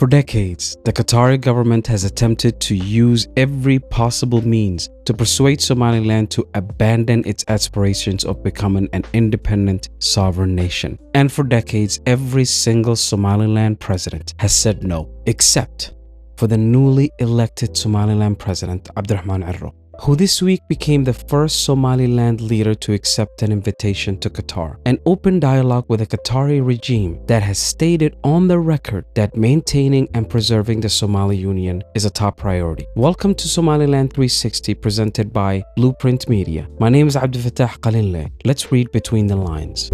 For decades, the Qatari government has attempted to use every possible means to persuade Somaliland to abandon its aspirations of becoming an independent, sovereign nation. And for decades, every single Somaliland president has said no, except for the newly elected Somaliland President Abdirahman Cirro, who this week became the first Somaliland leader to accept an invitation to Qatar, an open dialogue with the Qatari regime that has stated on the record that maintaining and preserving the Somali Union is a top priority. Welcome to Somaliland 360, presented by Blueprint Media. My name is Abdel Fattah Qalinle. Let's read between the lines.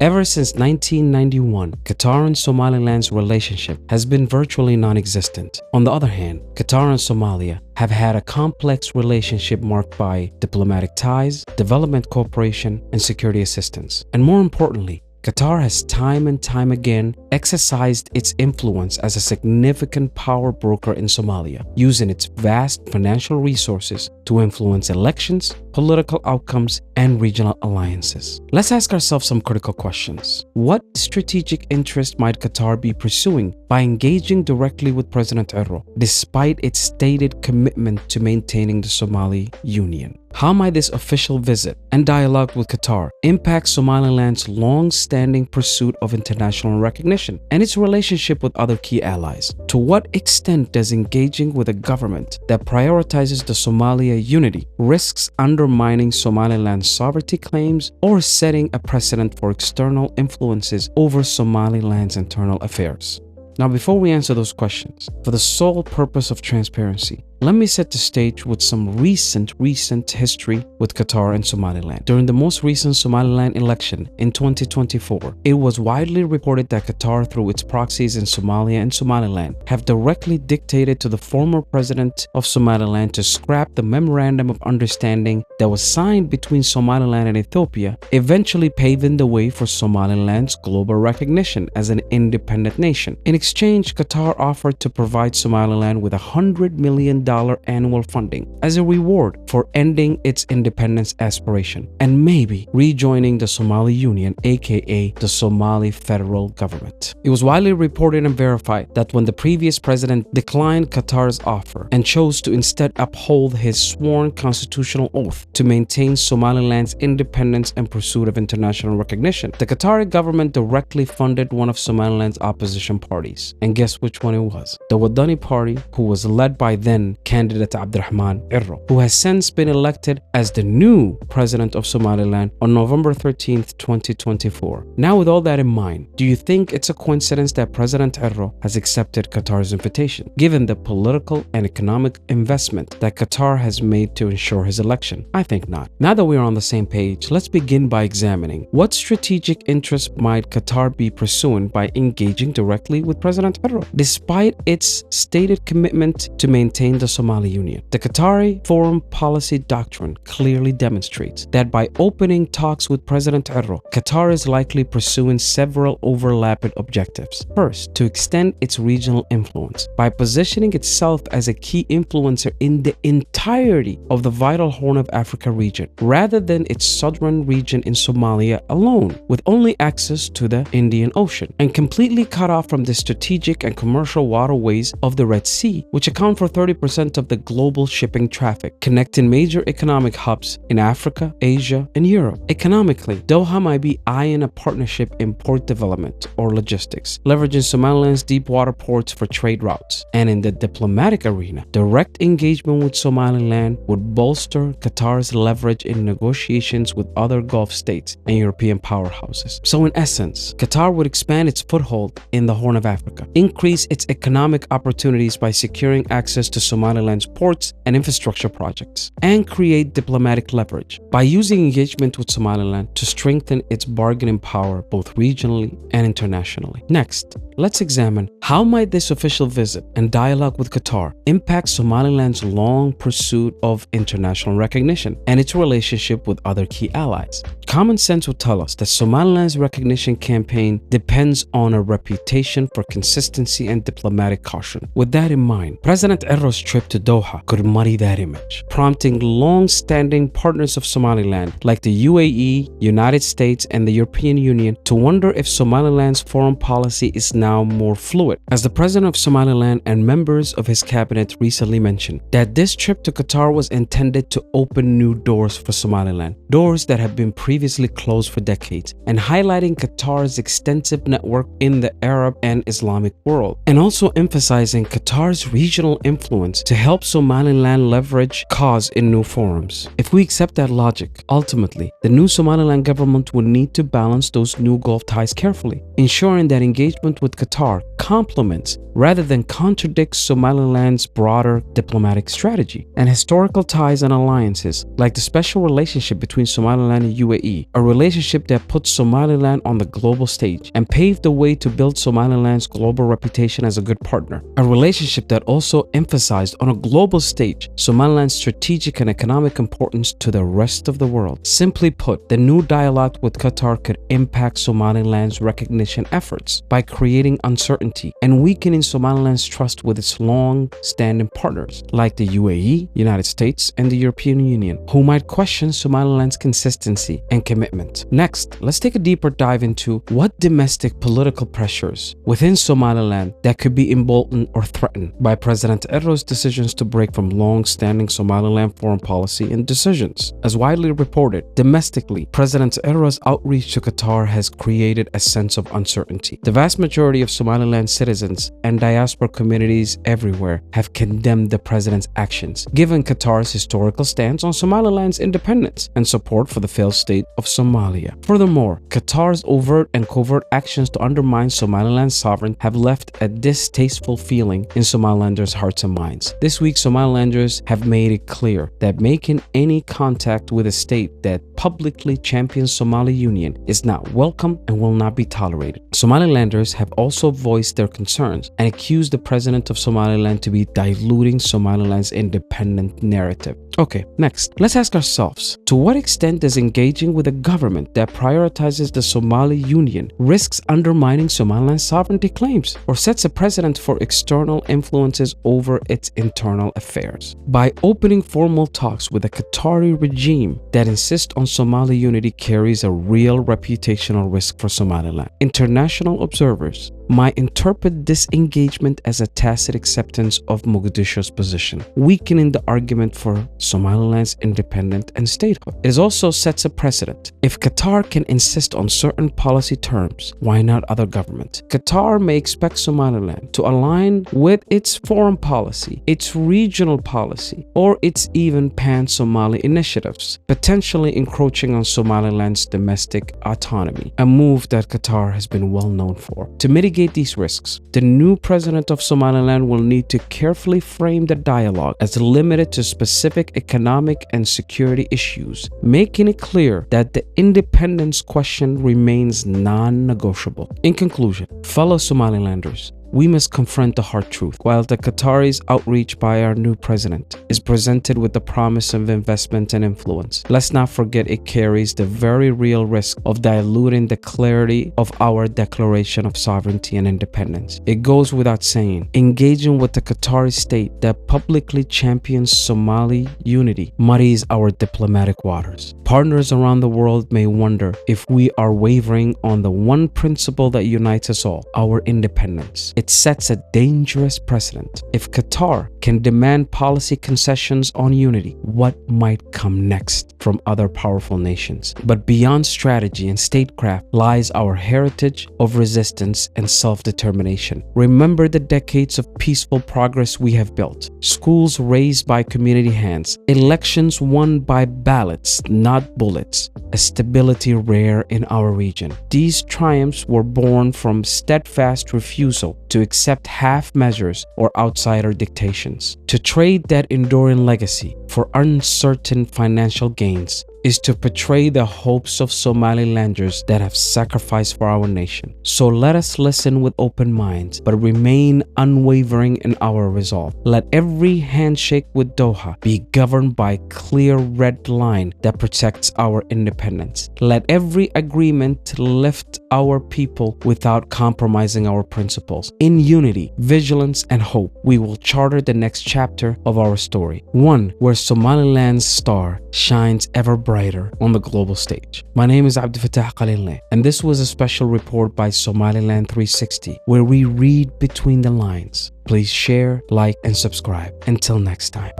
Ever since 1991, Qatar and Somaliland's relationship has been virtually non-existent. On the other hand, Qatar and Somalia have had a complex relationship marked by diplomatic ties, development cooperation, and security assistance. And more importantly, Qatar has time and time again exercised its influence as a significant power broker in Somalia, using its vast financial resources to influence elections, political outcomes, and regional alliances. Let's ask ourselves some critical questions. What strategic interest might Qatar be pursuing by engaging directly with President Cirro, despite its stated commitment to maintaining the Somali Union? How might this official visit and dialogue with Qatar impact Somaliland's long-standing pursuit of international recognition and its relationship with other key allies? To what extent does engaging with a government that prioritizes the Somalia unity risks undermining Somaliland's sovereignty claims or setting a precedent for external influences over Somaliland's internal affairs? Now, before we answer those questions, for the sole purpose of transparency, let me set the stage with some recent history with Qatar and Somaliland. During the most recent Somaliland election in 2024, it was widely reported that Qatar, through its proxies in Somalia and Somaliland, have directly dictated to the former president of Somaliland to scrap the memorandum of understanding that was signed between Somaliland and Ethiopia, eventually paving the way for Somaliland's global recognition as an independent nation. In exchange, Qatar offered to provide Somaliland with $100 million annual funding as a reward for ending its independence aspiration and maybe rejoining the Somali Union, aka the Somali federal government. It was widely reported and verified that when the previous president declined Qatar's offer and chose to instead uphold his sworn constitutional oath to maintain Somaliland's independence and pursuit of international recognition, the Qatari government directly funded one of Somaliland's opposition parties. And guess which one it was? The Wadani party, who was led by then candidate Abdirahman Cirro, who has since been elected as the new president of Somaliland on November 13th, 2024. Now, with all that in mind, do you think it's a coincidence that President Cirro has accepted Qatar's invitation, given the political and economic investment that Qatar has made to ensure his election? I think not. Now that we're on the same page, let's begin by examining what strategic interest might Qatar be pursuing by engaging directly with President Cirro, despite its stated commitment to maintain the Somali Union. The Qatari foreign policy doctrine clearly demonstrates that by opening talks with President Cirro, Qatar is likely pursuing several overlapping objectives. First, to extend its regional influence by positioning itself as a key influencer in the entirety of the vital Horn of Africa region, rather than its southern region in Somalia alone, with only access to the Indian Ocean, and completely cut off from the strategic and commercial waterways of the Red Sea, which account for 30% of the global shipping traffic, connecting major economic hubs in Africa, Asia, and Europe. Economically, Doha might be eyeing a partnership in port development or logistics, leveraging Somaliland's deep water ports for trade routes. And in the diplomatic arena, direct engagement with Somaliland would bolster Qatar's leverage in negotiations with other Gulf states and European powerhouses. So in essence, Qatar would expand its foothold in the Horn of Africa, increase its economic opportunities by securing access to Somaliland's ports and infrastructure projects, and create diplomatic leverage by using engagement with Somaliland to strengthen its bargaining power both regionally and internationally. Next, let's examine how might this official visit and dialogue with Qatar impact Somaliland's long pursuit of international recognition and its relationship with other key allies. Common sense would tell us that Somaliland's recognition campaign depends on a reputation for consistency and diplomatic caution. With that in mind, President Cirro's trip to Doha could muddy that image, prompting long-standing partners of Somaliland like the UAE, United States, and the European Union to wonder if Somaliland's foreign policy is now more fluid. As the president of Somaliland and members of his cabinet recently mentioned, that this trip to Qatar was intended to open new doors for Somaliland, doors that have been previously closed for decades, and highlighting Qatar's extensive network in the Arab and Islamic world, and also emphasizing Qatar's regional influence to help Somaliland leverage cause in new forums. If we accept that logic, ultimately, the new Somaliland government will need to balance those new Gulf ties carefully, ensuring that engagement with Qatar complements rather than contradicts Somaliland's broader diplomatic strategy. And historical ties and alliances, like the special relationship between Somaliland and UAE, a relationship that puts Somaliland on the global stage and paved the way to build Somaliland's global reputation as a good partner. A relationship that also emphasized on a global stage Somaliland's strategic and economic importance to the rest of the world. Simply put, the new dialogue with Qatar could impact Somaliland's recognition efforts by creating uncertainty and weakening Somaliland's trust with its long-standing partners like the UAE, United States, and the European Union, who might question Somaliland's consistency and commitment. Next, let's take a deeper dive into what domestic political pressures within Somaliland that could be emboldened or threatened by President Cirro's decisions to break from long-standing Somaliland foreign policy and decisions. As widely reported, domestically, President Cirro's outreach to Qatar has created a sense of uncertainty. The vast majority of Somaliland citizens and diaspora communities everywhere have condemned the president's actions, given Qatar's historical stance on Somaliland's independence and support for the failed state of Somalia. Furthermore, Qatar's overt and covert actions to undermine Somaliland's sovereignty have left a distasteful feeling in Somalilanders' hearts and minds. This week, Somalilanders have made it clear that making any contact with a state that publicly champions Somali union is not welcome and will not be tolerated. Somalilanders have also voiced their concerns and accused the president of Somaliland to be diluting Somaliland's independent narrative. Okay, next, let's ask ourselves, to what extent does engaging with a government that prioritizes the Somali Union risks undermining Somaliland's sovereignty claims or sets a precedent for external influences over its internal affairs? By opening formal talks with a Qatari regime that insists on Somali unity carries a real reputational risk for Somaliland. International observers might interpret this engagement as a tacit acceptance of Mogadishu's position, weakening the argument for Somaliland's independence and statehood. It also sets a precedent. If Qatar can insist on certain policy terms, why not other governments? Qatar may expect Somaliland to align with its foreign policy, its regional policy, or its even pan-Somali initiatives, potentially encroaching on Somaliland's domestic autonomy, a move that Qatar has been well known for. To mitigate these risks, the new president of Somaliland will need to carefully frame the dialogue as limited to specific economic and security issues, making it clear that the independence question remains non-negotiable. In conclusion, fellow Somalilanders, we must confront the hard truth. While the Qataris' outreach by our new president is presented with the promise of investment and influence, let's not forget it carries the very real risk of diluting the clarity of our declaration of sovereignty and independence. It goes without saying, engaging with the Qatari state that publicly champions Somali unity muddies our diplomatic waters. Partners around the world may wonder if we are wavering on the one principle that unites us all, our independence. It sets a dangerous precedent. If Qatar can demand policy concessions on unity, what might come next from other powerful nations? But beyond strategy and statecraft lies our heritage of resistance and self-determination. Remember the decades of peaceful progress we have built. Schools raised by community hands. Elections won by ballots, not bullets. A stability rare in our region. These triumphs were born from steadfast refusal to accept half measures or outsider dictations, to trade that enduring legacy for uncertain financial gains. is to portray the hopes of Somalilanders that have sacrificed for our nation. So let us listen with open minds, but remain unwavering in our resolve. Let every handshake with Doha be governed by a clear red line that protects our independence. Let every agreement lift our people without compromising our principles. In unity, vigilance, and hope, we will charter the next chapter of our story, one where Somaliland's star shines ever brighter on the global stage. My name is Abdirahman Cirro, and this was a special report by Somaliland 360, where we read between the lines. Please share, like, and subscribe. Until next time.